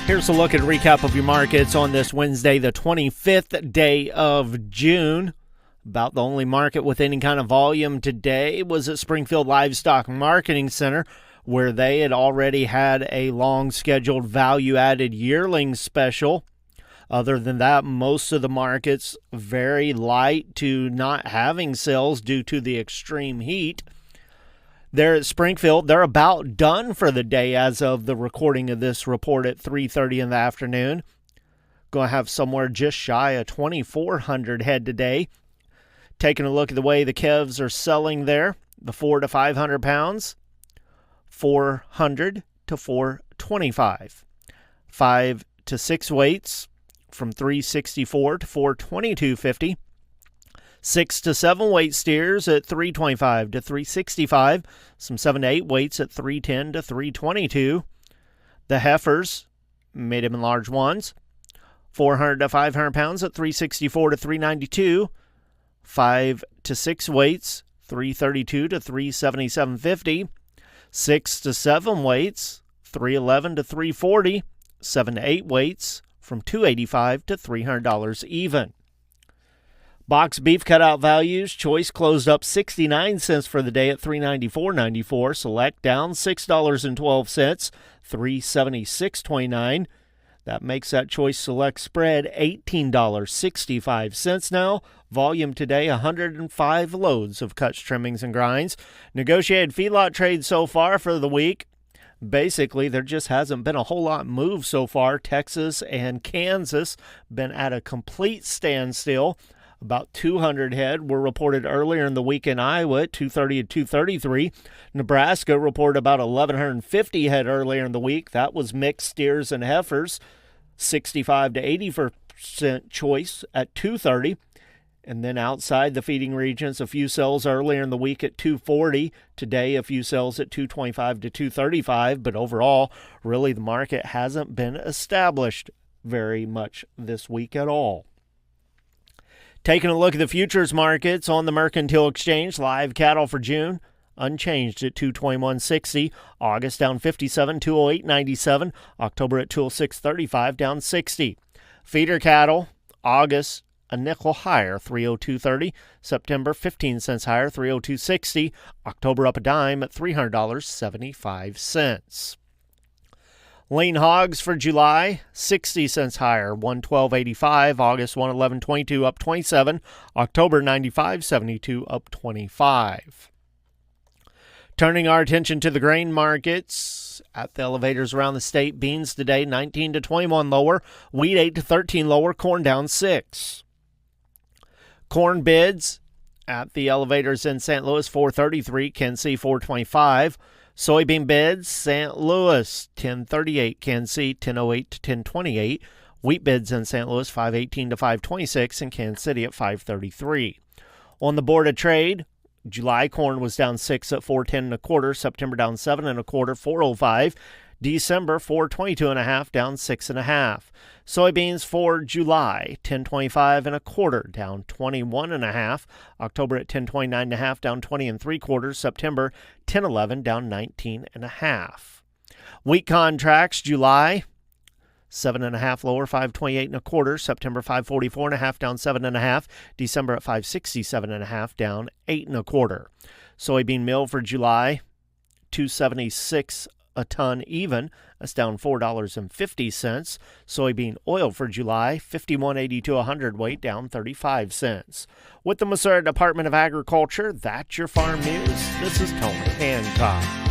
Here's a look at a recap of your markets on this Wednesday, the 25th day of June. About the only market with any kind of volume today was at Springfield Livestock Marketing Center, where they had already had a long-scheduled value-added yearling special. Other than that, most of the markets very light to not having sales due to the extreme heat. There at Springfield, they're about done for the day as of the recording of this report at 3:30 in the afternoon. Going to have somewhere just shy of 2,400 head today. Taking a look at the way the calves are selling there, the 4 to 500 pounds, 400 to 425. 5 to 6 weights from 364 to 422.50. 6 to 7 weight steers at 325 to 365. Some 7 to 8 weights at 310 to 322. The heifers, medium and large ones, 400 to 500 pounds at 364 to 392. 5 to 6 weights, 332 to 377.50. 6 to 7 weights, 311 to 340. 7 to 8 weights from $285 to $300 even. Box beef cutout values, choice closed up 69 cents for the day at $394.94. Select down $6.12, $376.29. That makes that choice select spread $18.65 now. Volume today, 105 loads of cuts, trimmings, and grinds. Negotiated feedlot trade so far for the week. Basically, there just hasn't been a whole lot moved so far. Texas and Kansas been at a complete standstill. About 200 head were reported earlier in the week in Iowa at 230 and 233. Nebraska reported about 1,150 head earlier in the week. That was mixed steers and heifers, 65 to 80% choice at 230. And then outside the feeding regions, a few sales earlier in the week at 240. Today, a few sales at 225 to 235. But overall, really the market hasn't been established very much this week at all. Taking a look at the futures markets on the Mercantile Exchange, live cattle for June unchanged at 221.60. August down 57, 208.97. October at 206.35, down 60. Feeder cattle, August a nickel higher, 302.30. September 15 cents higher, 302.60. October up a dime at $300.75. Lean hogs for July, 60 cents higher, 112.85. August 111.22, up 27. October 95.72, up 25. Turning our attention to the grain markets at the elevators around the state. Beans today 19 to 21 lower, wheat 8 to 13 lower, corn down 6. Corn bids at the elevators in St. Louis 433, Kansas City 425. Soybean bids, St. Louis 1038, Kansas City 1008 to 1028. Wheat bids in St. Louis 518 to 526, and Kansas City at 533. On the board of trade, July corn was down 6 at 410 and a quarter. September down 7 and a quarter, 405. December 422 and a half, down 6 and a half. Soybeans for July 1025 and a quarter, down 21 and a half. October at 1029 and a half, down 20 and 3/4. September 1011, down 19 and a half. Wheat contracts July 7 and a half lower, 528 and a quarter. September 544 and a half, down 7 and a half. December at 567 and a half, down 8 and a quarter. Soybean meal for July 276 a ton even. That's down $4.50. Soybean oil for July, 51.82 a hundredweight, down 35 cents. With the Missouri Department of Agriculture, that's your farm news. This is Tony Hancock.